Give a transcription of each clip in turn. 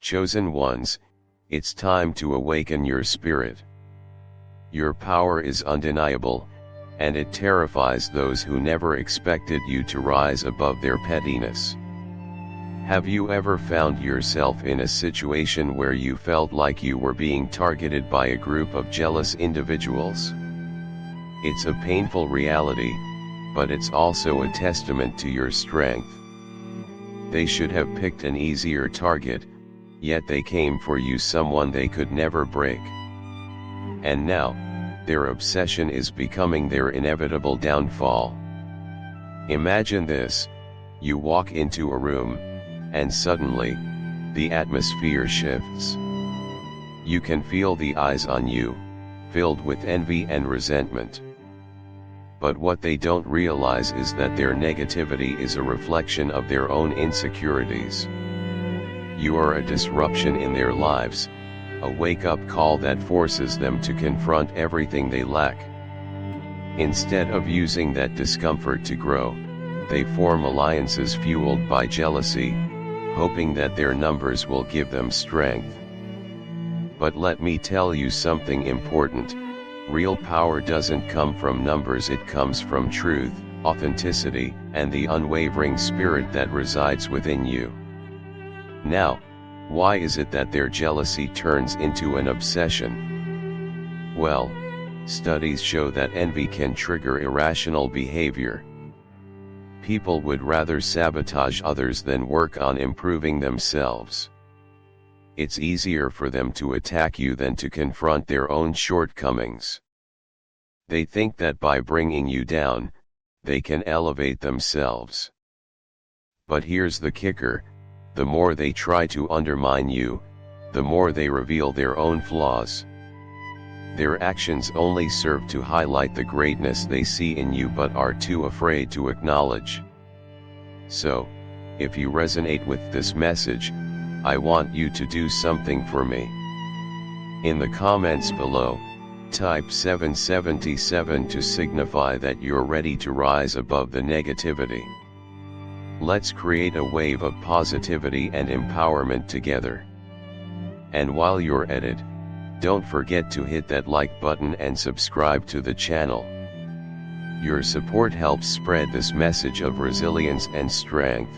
Chosen ones, it's time to awaken your spirit. Your power is undeniable, and it terrifies those who never expected you to rise above their pettiness. Have you ever found yourself in a situation where you felt like you were being targeted by a group of jealous individuals? It's a painful reality, but it's also a testament to your strength. They should have picked an easier target, yet they came for you, someone they could never break. And now, their obsession is becoming their inevitable downfall. Imagine this: you walk into a room, and suddenly, the atmosphere shifts. You can feel the eyes on you, filled with envy and resentment. But what they don't realize is that their negativity is a reflection of their own insecurities. You are a disruption in their lives, a wake-up call that forces them to confront everything they lack. Instead of using that discomfort to grow, they form alliances fueled by jealousy, hoping that their numbers will give them strength. But let me tell you something important: real power doesn't come from numbers, it comes from truth, authenticity, and the unwavering spirit that resides within you. Now, why is it that their jealousy turns into an obsession? Well, studies show that envy can trigger irrational behavior. People would rather sabotage others than work on improving themselves. It's easier for them to attack you than to confront their own shortcomings. They think that by bringing you down, they can elevate themselves. But here's the kicker: the more they try to undermine you, the more they reveal their own flaws. Their actions only serve to highlight the greatness they see in you but are too afraid to acknowledge. So, if you resonate with this message, I want you to do something for me. In the comments below, type 777 to signify that you're ready to rise above the negativity. Let's create a wave of positivity and empowerment together. And while you're at it, don't forget to hit that like button and subscribe to the channel. Your support helps spread this message of resilience and strength.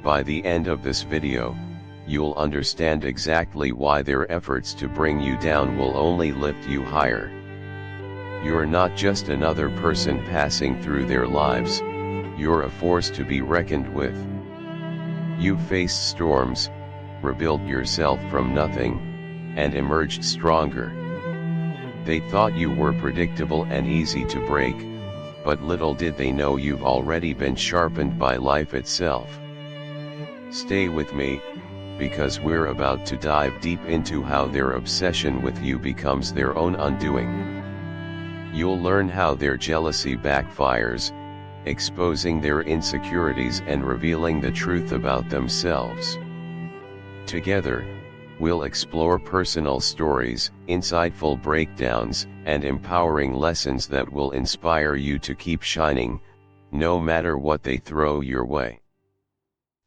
By the end of this video, you'll understand exactly why their efforts to bring you down will only lift you higher. You're not just another person passing through their lives, you're a force to be reckoned with. You've faced storms, rebuilt yourself from nothing, and emerged stronger. They thought you were predictable and easy to break, but little did they know you've already been sharpened by life itself. Stay with me, because we're about to dive deep into how their obsession with you becomes their own undoing. You'll learn how their jealousy backfires, exposing their insecurities and revealing the truth about themselves. Together, we'll explore personal stories, insightful breakdowns, and empowering lessons that will inspire you to keep shining, no matter what they throw your way.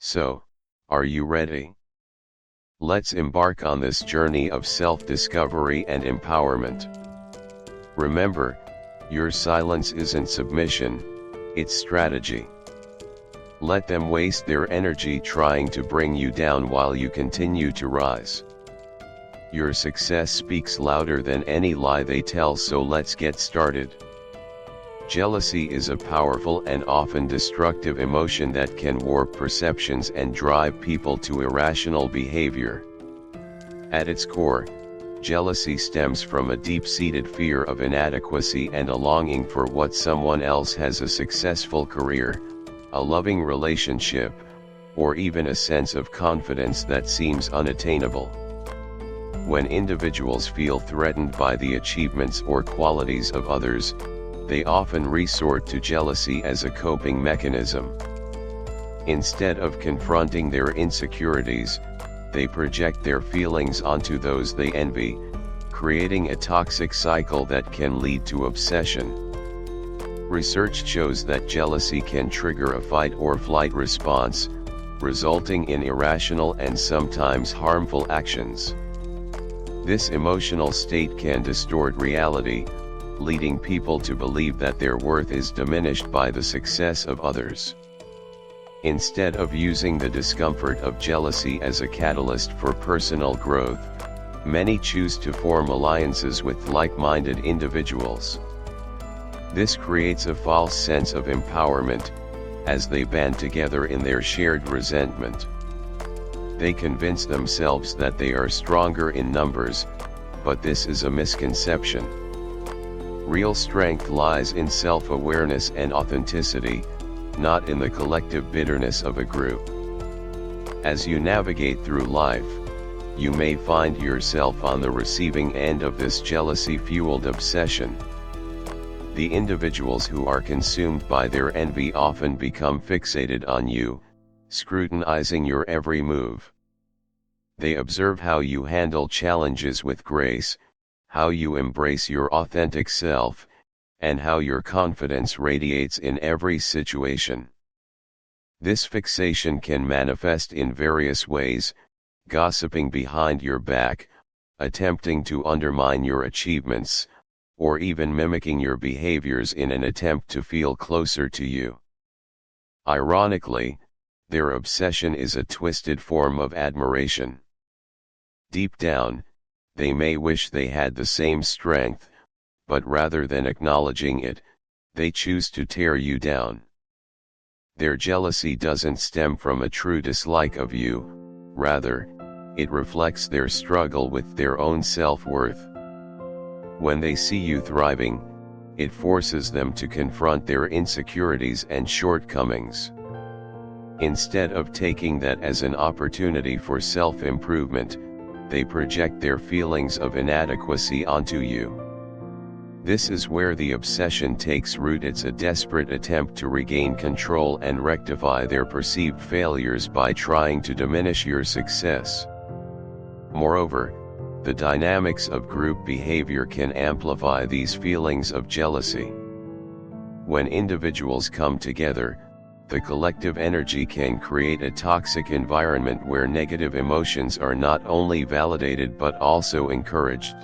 So, are you ready? Let's embark on this journey of self-discovery and empowerment. Remember, your silence isn't submission, it's strategy. Let them waste their energy trying to bring you down while you continue to rise. Your success speaks louder than any lie they tell, so let's get started. Jealousy is a powerful and often destructive emotion that can warp perceptions and drive people to irrational behavior. At its core, jealousy stems from a deep-seated fear of inadequacy and a longing for what someone else has: a successful career, a loving relationship, or even a sense of confidence that seems unattainable. When individuals feel threatened by the achievements or qualities of others, they often resort to jealousy as a coping mechanism. Instead of confronting their insecurities, they project their feelings onto those they envy, creating a toxic cycle that can lead to obsession. Research shows that jealousy can trigger a fight or flight response, resulting in irrational and sometimes harmful actions. This emotional state can distort reality, leading people to believe that their worth is diminished by the success of others. Instead of using the discomfort of jealousy as a catalyst for personal growth, many choose to form alliances with like-minded individuals. This creates a false sense of empowerment, as they band together in their shared resentment. They convince themselves that they are stronger in numbers, but this is a misconception. Real strength lies in self-awareness and authenticity, not in the collective bitterness of a group. As you navigate through life, you may find yourself on the receiving end of this jealousy-fueled obsession. The individuals who are consumed by their envy often become fixated on you, scrutinizing your every move. They observe how you handle challenges with grace, how you embrace your authentic self, and how your confidence radiates in every situation. This fixation can manifest in various ways: gossiping behind your back, attempting to undermine your achievements, or even mimicking your behaviors in an attempt to feel closer to you. Ironically, their obsession is a twisted form of admiration. Deep down, they may wish they had the same strength, but rather than acknowledging it, they choose to tear you down. Their jealousy doesn't stem from a true dislike of you, rather, it reflects their struggle with their own self-worth. When they see you thriving, it forces them to confront their insecurities and shortcomings. Instead of taking that as an opportunity for self-improvement, they project their feelings of inadequacy onto you. This is where the obsession takes root. It's a desperate attempt to regain control and rectify their perceived failures by trying to diminish your success. Moreover, the dynamics of group behavior can amplify these feelings of jealousy. When individuals come together, the collective energy can create a toxic environment where negative emotions are not only validated but also encouraged.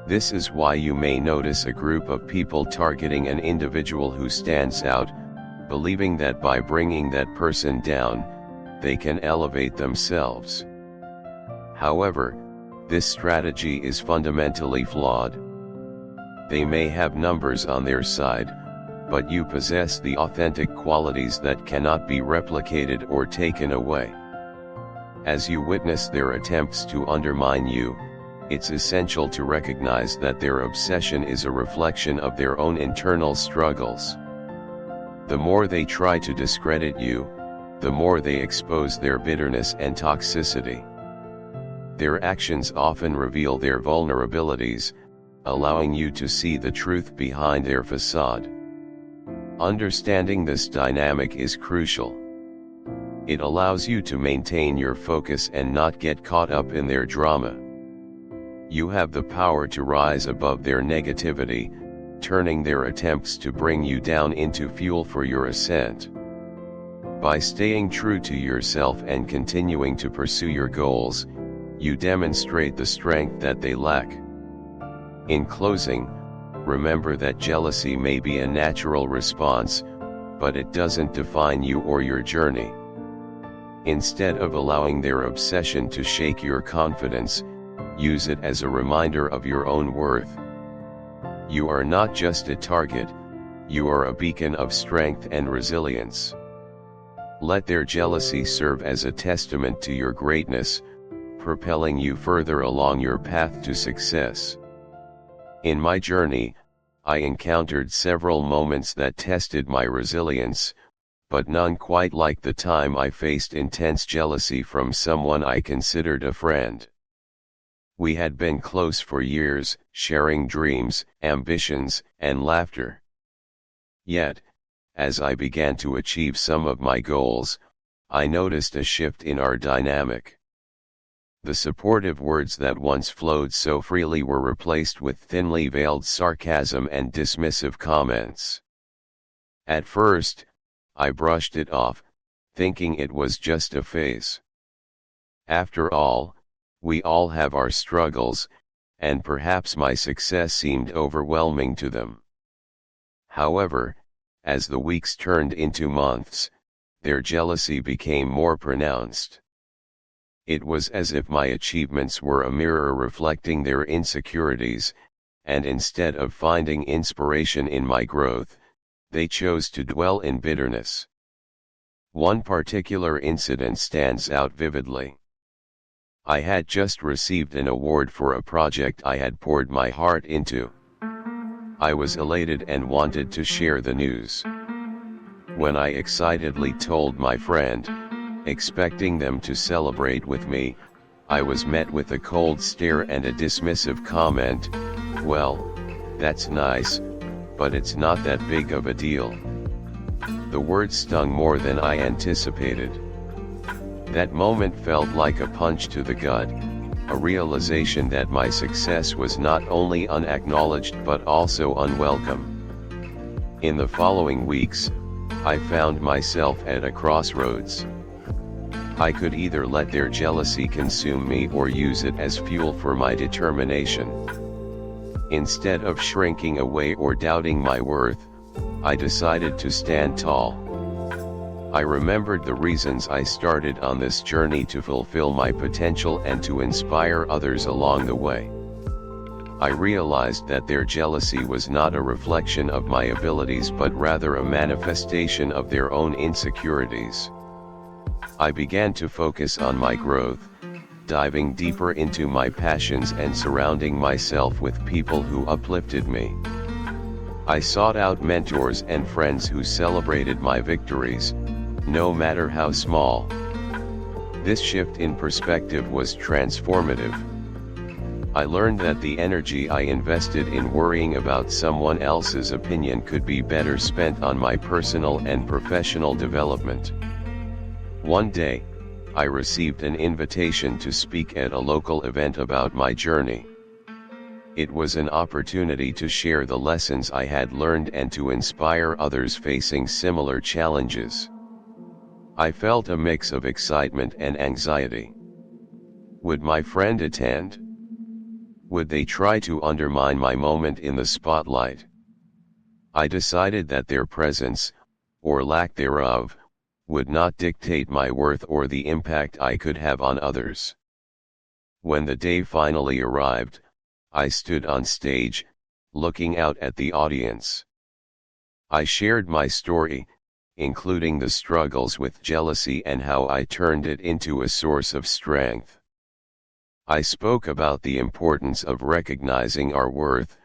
This is why you may notice a group of people targeting an individual who stands out, believing that by bringing that person down, they can elevate themselves. However, this strategy is fundamentally flawed. They may have numbers on their side, but you possess the authentic qualities that cannot be replicated or taken away. As you witness their attempts to undermine you, it's essential to recognize that their obsession is a reflection of their own internal struggles. The more they try to discredit you, the more they expose their bitterness and toxicity. Their actions often reveal their vulnerabilities, allowing you to see the truth behind their facade. Understanding this dynamic is crucial. It allows you to maintain your focus and not get caught up in their drama. You have the power to rise above their negativity, turning their attempts to bring you down into fuel for your ascent. By staying true to yourself and continuing to pursue your goals, you demonstrate the strength that they lack. In closing, remember that jealousy may be a natural response, but it doesn't define you or your journey. Instead of allowing their obsession to shake your confidence, use it as a reminder of your own worth. You are not just a target, you are a beacon of strength and resilience. Let their jealousy serve as a testament to your greatness, propelling you further along your path to success. In my journey, I encountered several moments that tested my resilience, but none quite like the time I faced intense jealousy from someone I considered a friend. We had been close for years, sharing dreams, ambitions, and laughter. Yet, as I began to achieve some of my goals, I noticed a shift in our dynamic. The supportive words that once flowed so freely were replaced with thinly veiled sarcasm and dismissive comments. At first, I brushed it off, thinking it was just a phase. After all, we all have our struggles, and perhaps my success seemed overwhelming to them. However, as the weeks turned into months, their jealousy became more pronounced. It was as if my achievements were a mirror reflecting their insecurities, and instead of finding inspiration in my growth, they chose to dwell in bitterness. One particular incident stands out vividly. I had just received an award for a project I had poured my heart into. I was elated and wanted to share the news. When I excitedly told my friend, expecting them to celebrate with me, I was met with a cold stare and a dismissive comment, "Well, that's nice, but it's not that big of a deal." The words stung more than I anticipated. That moment felt like a punch to the gut, a realization that my success was not only unacknowledged but also unwelcome. In the following weeks, I found myself at a crossroads. I could either let their jealousy consume me or use it as fuel for my determination. Instead of shrinking away or doubting my worth, I decided to stand tall. I remembered the reasons I started on this journey: to fulfill my potential and to inspire others along the way. I realized that their jealousy was not a reflection of my abilities but rather a manifestation of their own insecurities. I began to focus on my growth, diving deeper into my passions and surrounding myself with people who uplifted me. I sought out mentors and friends who celebrated my victories, no matter how small. This shift in perspective was transformative. I learned that the energy I invested in worrying about someone else's opinion could be better spent on my personal and professional development. One day, I received an invitation to speak at a local event about my journey. It was an opportunity to share the lessons I had learned and to inspire others facing similar challenges. I felt a mix of excitement and anxiety. Would my friend attend? Would they try to undermine my moment in the spotlight? I decided that their presence, or lack thereof, would not dictate my worth or the impact I could have on others. When the day finally arrived, I stood on stage, looking out at the audience. I shared my story, including the struggles with jealousy and how I turned it into a source of strength. I spoke about the importance of recognizing our worth,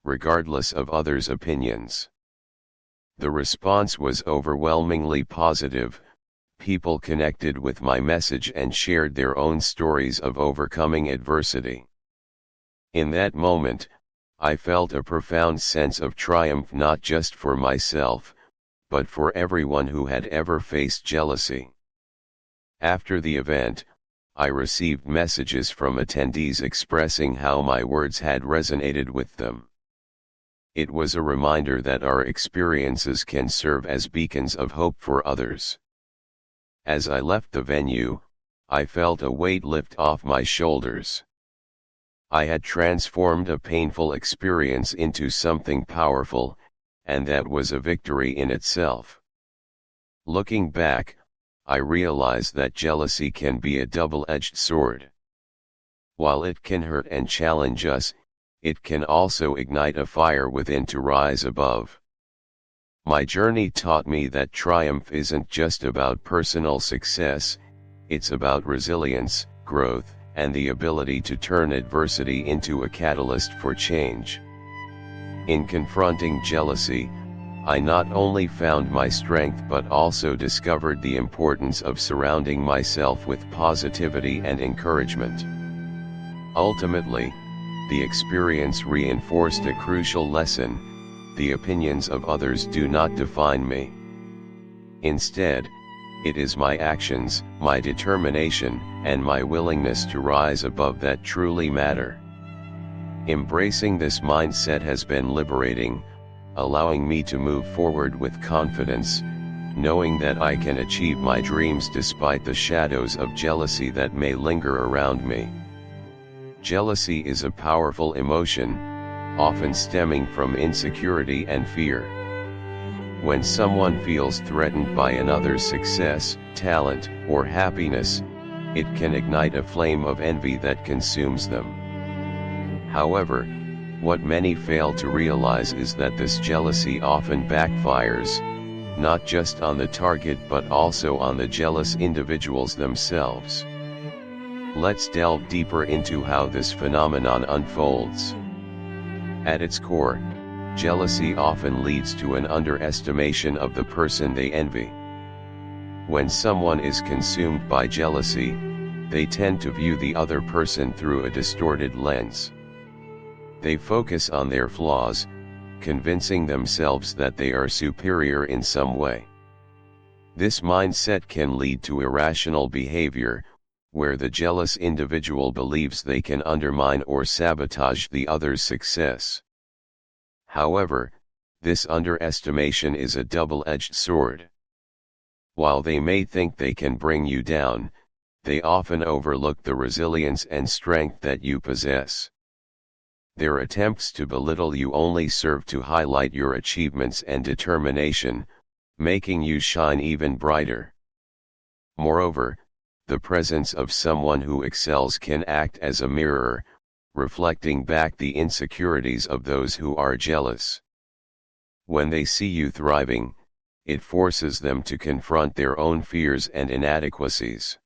regardless of others' opinions. The response was overwhelmingly positive. People connected with my message and shared their own stories of overcoming adversity. In that moment, I felt a profound sense of triumph, not just for myself, but for everyone who had ever faced jealousy. After the event, I received messages from attendees expressing how my words had resonated with them. It was a reminder that our experiences can serve as beacons of hope for others. As I left the venue, I felt a weight lift off my shoulders. I had transformed a painful experience into something powerful, and that was a victory in itself. Looking back, I realized that jealousy can be a double-edged sword. While it can hurt and challenge us, it can also ignite a fire within to rise above. My journey taught me that triumph isn't just about personal success, it's about resilience, growth, and the ability to turn adversity into a catalyst for change. In confronting jealousy, I not only found my strength but also discovered the importance of surrounding myself with positivity and encouragement. Ultimately, the experience reinforced a crucial lesson: the opinions of others do not define me. Instead, it is my actions, my determination, and my willingness to rise above that truly matter. Embracing this mindset has been liberating, allowing me to move forward with confidence, knowing that I can achieve my dreams despite the shadows of jealousy that may linger around me. Jealousy is a powerful emotion, often stemming from insecurity and fear. When someone feels threatened by another's success, talent, or happiness, it can ignite a flame of envy that consumes them. However, what many fail to realize is that this jealousy often backfires, not just on the target but also on the jealous individuals themselves. Let's delve deeper into how this phenomenon unfolds. At its core, jealousy often leads to an underestimation of the person they envy. When someone is consumed by jealousy, they tend to view the other person through a distorted lens. They focus on their flaws, convincing themselves that they are superior in some way. This mindset can lead to irrational behavior, where the jealous individual believes they can undermine or sabotage the other's success. However, this underestimation is a double-edged sword. While they may think they can bring you down, they often overlook the resilience and strength that you possess. Their attempts to belittle you only serve to highlight your achievements and determination, making you shine even brighter. Moreover, the presence of someone who excels can act as a mirror, reflecting back the insecurities of those who are jealous. When they see you thriving, it forces them to confront their own fears and inadequacies.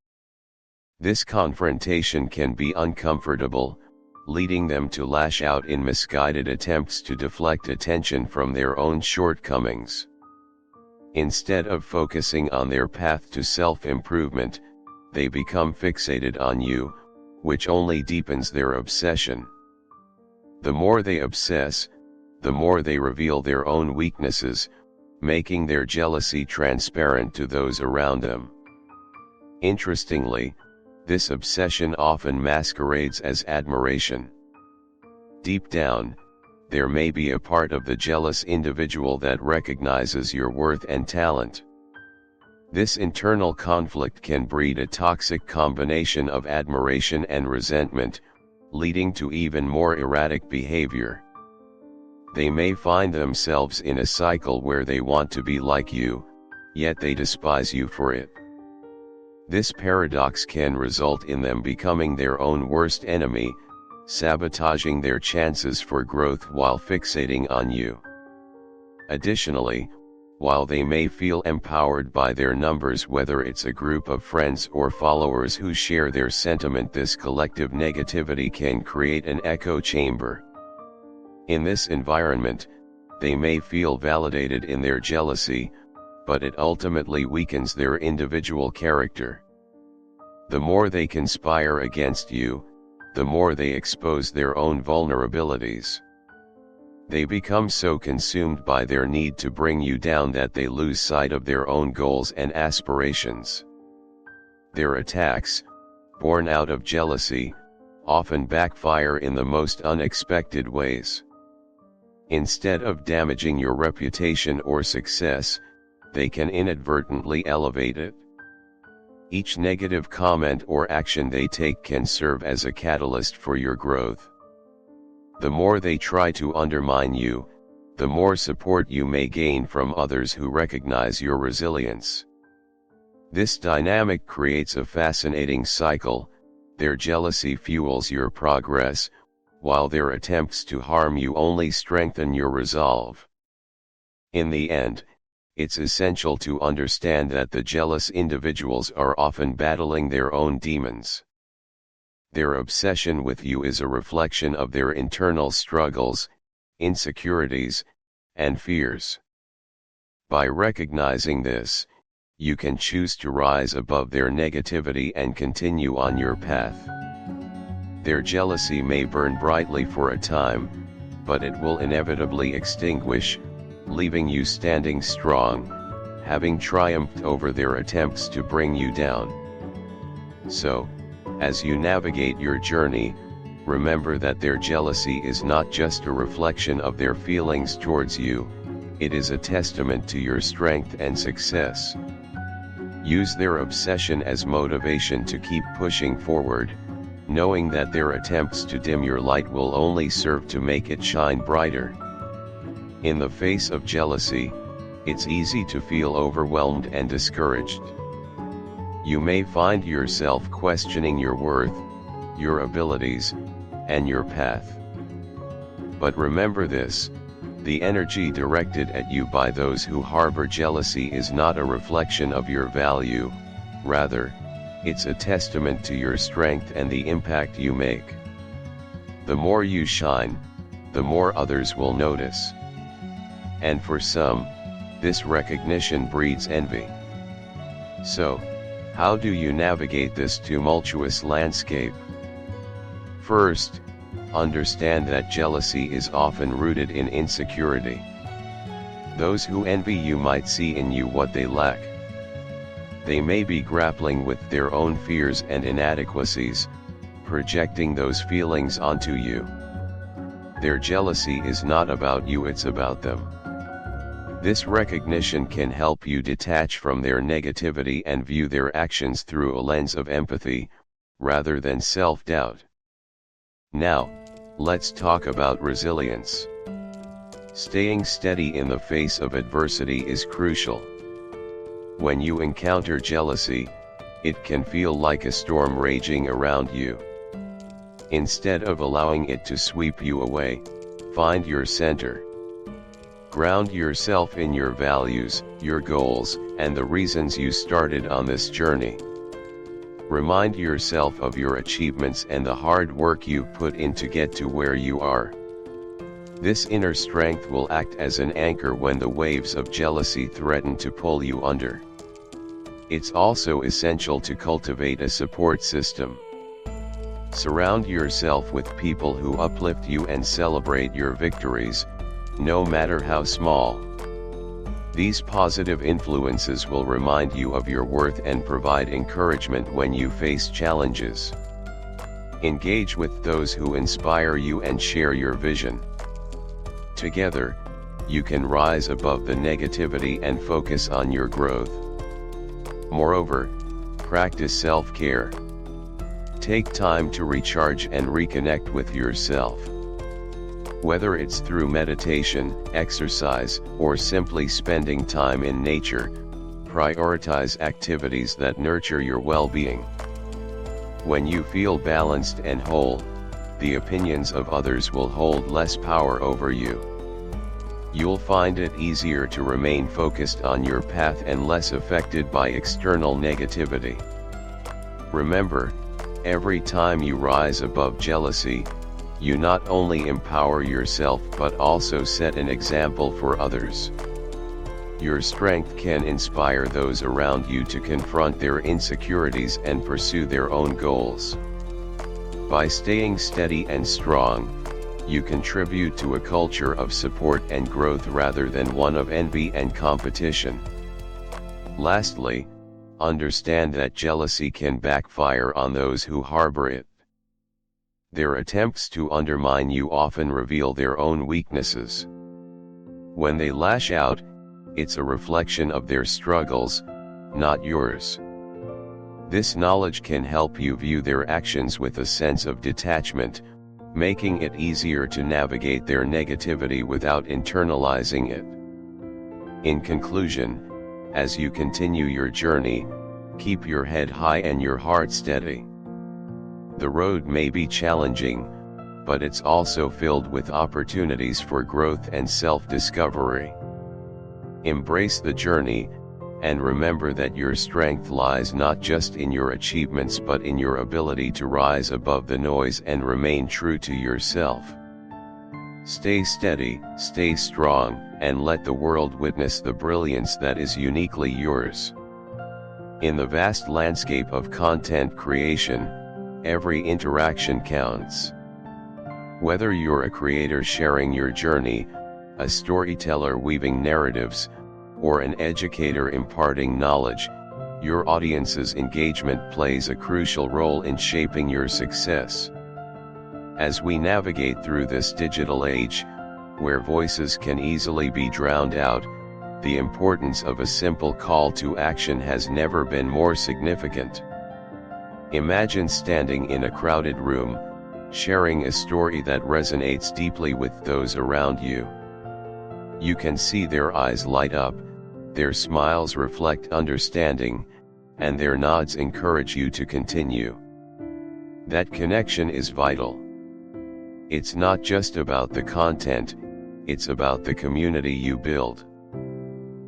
This confrontation can be uncomfortable, leading them to lash out in misguided attempts to deflect attention from their own shortcomings. Instead of focusing on their path to self-improvement, they become fixated on you, which only deepens their obsession. The more they obsess, the more they reveal their own weaknesses, making their jealousy transparent to those around them. Interestingly, this obsession often masquerades as admiration. Deep down, there may be a part of the jealous individual that recognizes your worth and talent. This internal conflict can breed a toxic combination of admiration and resentment, leading to even more erratic behavior. They may find themselves in a cycle where they want to be like you, yet they despise you for it. This paradox can result in them becoming their own worst enemy, sabotaging their chances for growth while fixating on you. Additionally, while they may feel empowered by their numbers, whether it's a group of friends or followers who share their sentiment, this collective negativity can create an echo chamber. In this environment, they may feel validated in their jealousy, but it ultimately weakens their individual character. The more they conspire against you, the more they expose their own vulnerabilities. They become so consumed by their need to bring you down that they lose sight of their own goals and aspirations. Their attacks, born out of jealousy, often backfire in the most unexpected ways. Instead of damaging your reputation or success, they can inadvertently elevate it. Each negative comment or action they take can serve as a catalyst for your growth. The more they try to undermine you, the more support you may gain from others who recognize your resilience. This dynamic creates a fascinating cycle. Their jealousy fuels your progress, while their attempts to harm you only strengthen your resolve. In the end, it's essential to understand that the jealous individuals are often battling their own demons. Their obsession with you is a reflection of their internal struggles, insecurities, and fears. By recognizing this, you can choose to rise above their negativity and continue on your path. Their jealousy may burn brightly for a time, but it will inevitably extinguish, leaving you standing strong, having triumphed over their attempts to bring you down. So, as you navigate your journey, remember that their jealousy is not just a reflection of their feelings towards you, it is a testament to your strength and success. Use their obsession as motivation to keep pushing forward, knowing that their attempts to dim your light will only serve to make it shine brighter. In the face of jealousy, it's easy to feel overwhelmed and discouraged. You may find yourself questioning your worth, your abilities, and your path. But remember this: the energy directed at you by those who harbor jealousy is not a reflection of your value, rather, it's a testament to your strength and the impact you make. The more you shine, the more others will notice. And for some, this recognition breeds envy. So, how do you navigate this tumultuous landscape? First, understand that jealousy is often rooted in insecurity. Those who envy you might see in you what they lack. They may be grappling with their own fears and inadequacies, projecting those feelings onto you. Their jealousy is not about you, it's about them. This recognition can help you detach from their negativity and view their actions through a lens of empathy, rather than self-doubt. Now, let's talk about resilience. Staying steady in the face of adversity is crucial. When you encounter jealousy, it can feel like a storm raging around you. Instead of allowing it to sweep you away, find your center. Ground yourself in your values, your goals, and the reasons you started on this journey. Remind yourself of your achievements and the hard work you put in to get to where you are. This inner strength will act as an anchor when the waves of jealousy threaten to pull you under. It's also essential to cultivate a support system. Surround yourself with people who uplift you and celebrate your victories, no matter how small. These positive influences will remind you of your worth and provide encouragement when you face challenges. Engage with those who inspire you and share your vision. Together, you can rise above the negativity and focus on your growth. Moreover, practice self-care. Take time to recharge and reconnect with yourself. Whether it's through meditation, exercise, or simply spending time in nature, prioritize activities that nurture your well-being. When you feel balanced and whole, the opinions of others will hold less power over you. You'll find it easier to remain focused on your path and less affected by external negativity. Remember, every time you rise above jealousy, you not only empower yourself but also set an example for others. Your strength can inspire those around you to confront their insecurities and pursue their own goals. By staying steady and strong, you contribute to a culture of support and growth rather than one of envy and competition. Lastly, understand that jealousy can backfire on those who harbor it. Their attempts to undermine you often reveal their own weaknesses. When they lash out, it's a reflection of their struggles, not yours. This knowledge can help you view their actions with a sense of detachment, making it easier to navigate their negativity without internalizing it. In conclusion, as you continue your journey, keep your head high and your heart steady. The road may be challenging, but it's also filled with opportunities for growth and self-discovery. Embrace the journey, and remember that your strength lies not just in your achievements but in your ability to rise above the noise and remain true to yourself. Stay steady, stay strong, and let the world witness the brilliance that is uniquely yours. In the vast landscape of content creation, every interaction counts. Whether you're a creator sharing your journey, a storyteller weaving narratives, or an educator imparting knowledge, your audience's engagement plays a crucial role in shaping your success. As we navigate through this digital age, where voices can easily be drowned out, the importance of a simple call to action has never been more significant. Imagine standing in a crowded room, sharing a story that resonates deeply with those around you. You can see their eyes light up, their smiles reflect understanding, and their nods encourage you to continue. That connection is vital. It's not just about the content, it's about the community you build.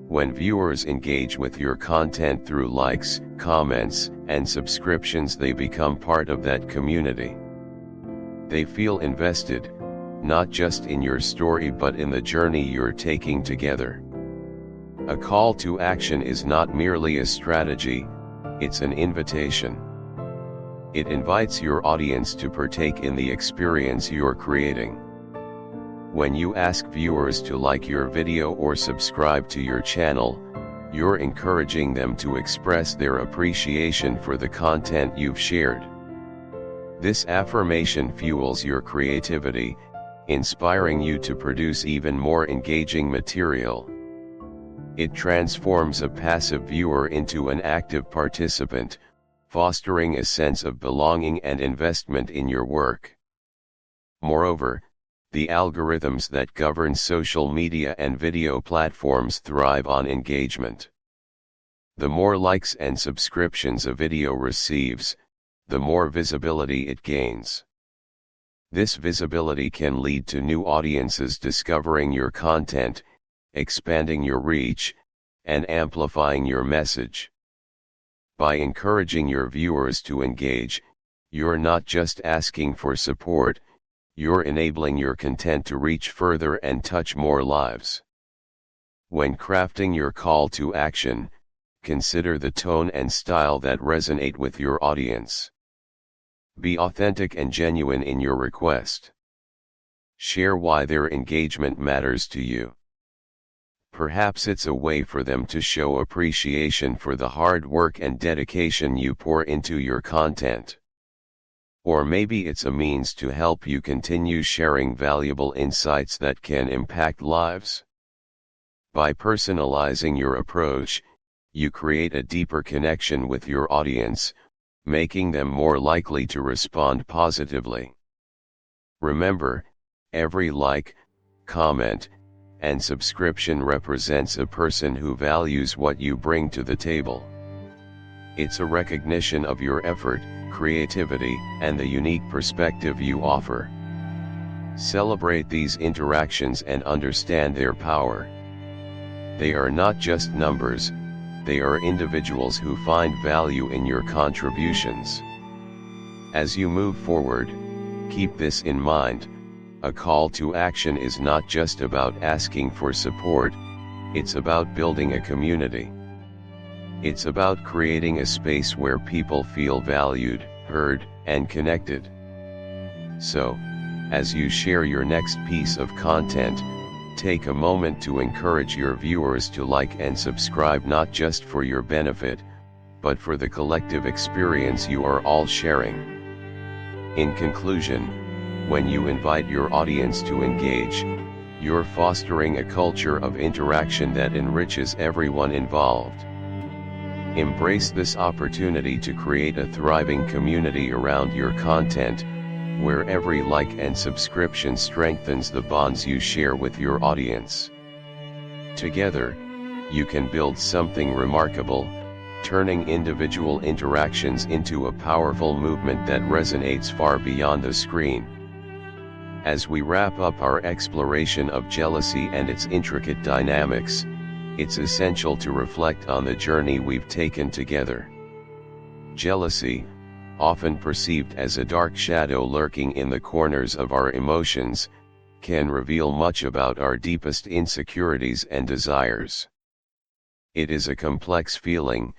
When viewers engage with your content through likes, comments, and subscriptions, they become part of that community. They feel invested, not just in your story but in the journey you're taking together. A call to action is not merely a strategy, it's an invitation. It invites your audience to partake in the experience you're creating. When you ask viewers to like your video or subscribe to your channel, you're encouraging them to express their appreciation for the content you've shared. This affirmation fuels your creativity, inspiring you to produce even more engaging material. It transforms a passive viewer into an active participant, fostering a sense of belonging and investment in your work. Moreover, the algorithms that govern social media and video platforms thrive on engagement. The more likes and subscriptions a video receives, the more visibility it gains. This visibility can lead to new audiences discovering your content, expanding your reach, and amplifying your message. By encouraging your viewers to engage, you're not just asking for support, you're enabling your content to reach further and touch more lives. When crafting your call to action, consider the tone and style that resonate with your audience. Be authentic and genuine in your request. Share why their engagement matters to you. Perhaps it's a way for them to show appreciation for the hard work and dedication you pour into your content. Or maybe it's a means to help you continue sharing valuable insights that can impact lives. By personalizing your approach, you create a deeper connection with your audience, making them more likely to respond positively. Remember, every like, comment, and subscription represents a person who values what you bring to the table. It's a recognition of your effort, creativity, and the unique perspective you offer. Celebrate these interactions and understand their power. They are not just numbers, they are individuals who find value in your contributions. As you move forward, keep this in mind: a call to action is not just about asking for support, it's about building a community. It's about creating a space where people feel valued, heard, and connected. So, as you share your next piece of content, take a moment to encourage your viewers to like and subscribe, not just for your benefit, but for the collective experience you are all sharing. In conclusion, when you invite your audience to engage, you're fostering a culture of interaction that enriches everyone involved. Embrace this opportunity to create a thriving community around your content, where every like and subscription strengthens the bonds you share with your audience. Together, you can build something remarkable, turning individual interactions into a powerful movement that resonates far beyond the screen. As we wrap up our exploration of jealousy and its intricate dynamics, it's essential to reflect on the journey we've taken together. Jealousy, often perceived as a dark shadow lurking in the corners of our emotions, can reveal much about our deepest insecurities and desires. It is a complex feeling,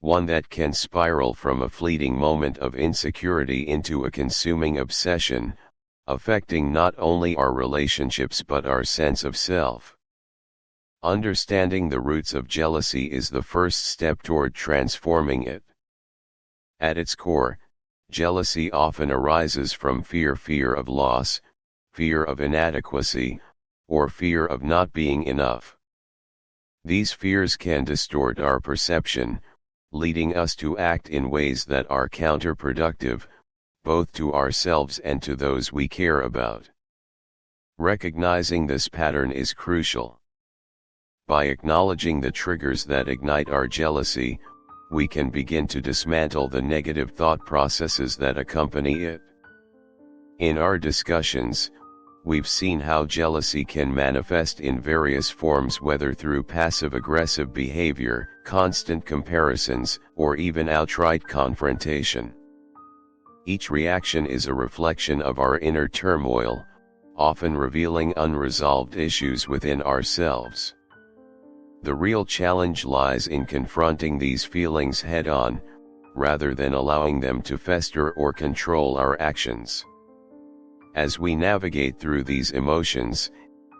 one that can spiral from a fleeting moment of insecurity into a consuming obsession, affecting not only our relationships but our sense of self. Understanding the roots of jealousy is the first step toward transforming it. At its core, jealousy often arises from fear of loss, fear of inadequacy, or fear of not being enough. These fears can distort our perception, leading us to act in ways that are counterproductive, both to ourselves and to those we care about. Recognizing this pattern is crucial. By acknowledging the triggers that ignite our jealousy, we can begin to dismantle the negative thought processes that accompany it. In our discussions, we've seen how jealousy can manifest in various forms, whether through passive-aggressive behavior, constant comparisons, or even outright confrontation. Each reaction is a reflection of our inner turmoil, often revealing unresolved issues within ourselves. The real challenge lies in confronting these feelings head-on, rather than allowing them to fester or control our actions. As we navigate through these emotions,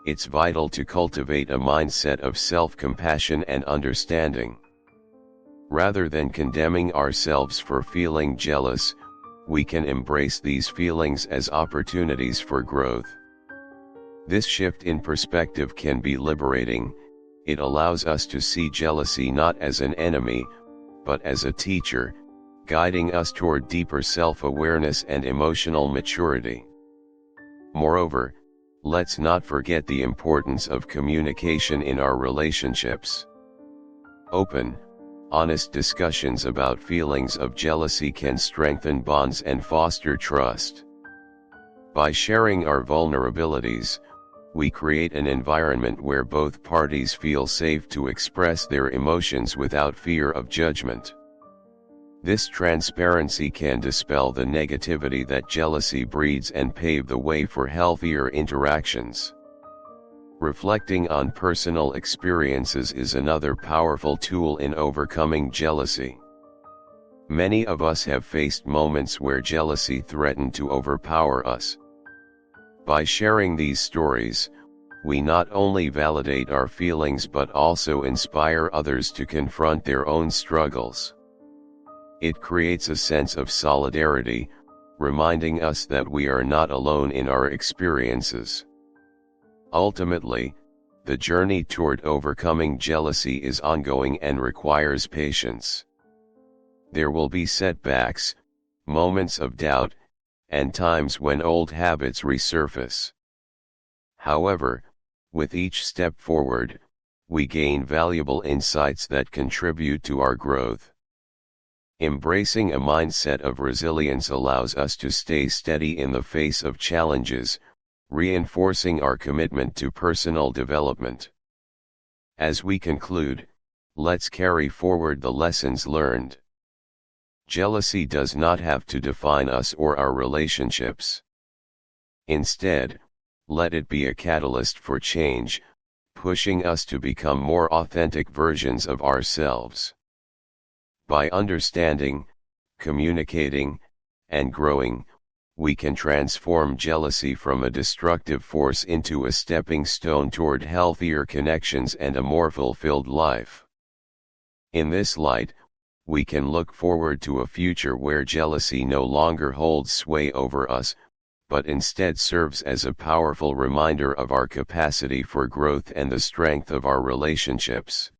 it's vital to cultivate a mindset of self-compassion and understanding. Rather than condemning ourselves for feeling jealous, we can embrace these feelings as opportunities for growth. This shift in perspective can be liberating. It allows us to see jealousy not as an enemy, but as a teacher, guiding us toward deeper self-awareness and emotional maturity. Moreover, let's not forget the importance of communication in our relationships. Open, honest discussions about feelings of jealousy can strengthen bonds and foster trust. By sharing our vulnerabilities, we create an environment where both parties feel safe to express their emotions without fear of judgment. This transparency can dispel the negativity that jealousy breeds and pave the way for healthier interactions. Reflecting on personal experiences is another powerful tool in overcoming jealousy. Many of us have faced moments where jealousy threatened to overpower us. By sharing these stories, we not only validate our feelings but also inspire others to confront their own struggles. It creates a sense of solidarity, reminding us that we are not alone in our experiences. Ultimately, the journey toward overcoming jealousy is ongoing and requires patience. There will be setbacks, moments of doubt, and times when old habits resurface. However, with each step forward, we gain valuable insights that contribute to our growth. Embracing a mindset of resilience allows us to stay steady in the face of challenges, reinforcing our commitment to personal development. As we conclude, let's carry forward the lessons learned. Jealousy does not have to define us or our relationships. Instead, let it be a catalyst for change, pushing us to become more authentic versions of ourselves. By understanding, communicating, and growing, we can transform jealousy from a destructive force into a stepping stone toward healthier connections and a more fulfilled life. In this light, we can look forward to a future where jealousy no longer holds sway over us, but instead serves as a powerful reminder of our capacity for growth and the strength of our relationships.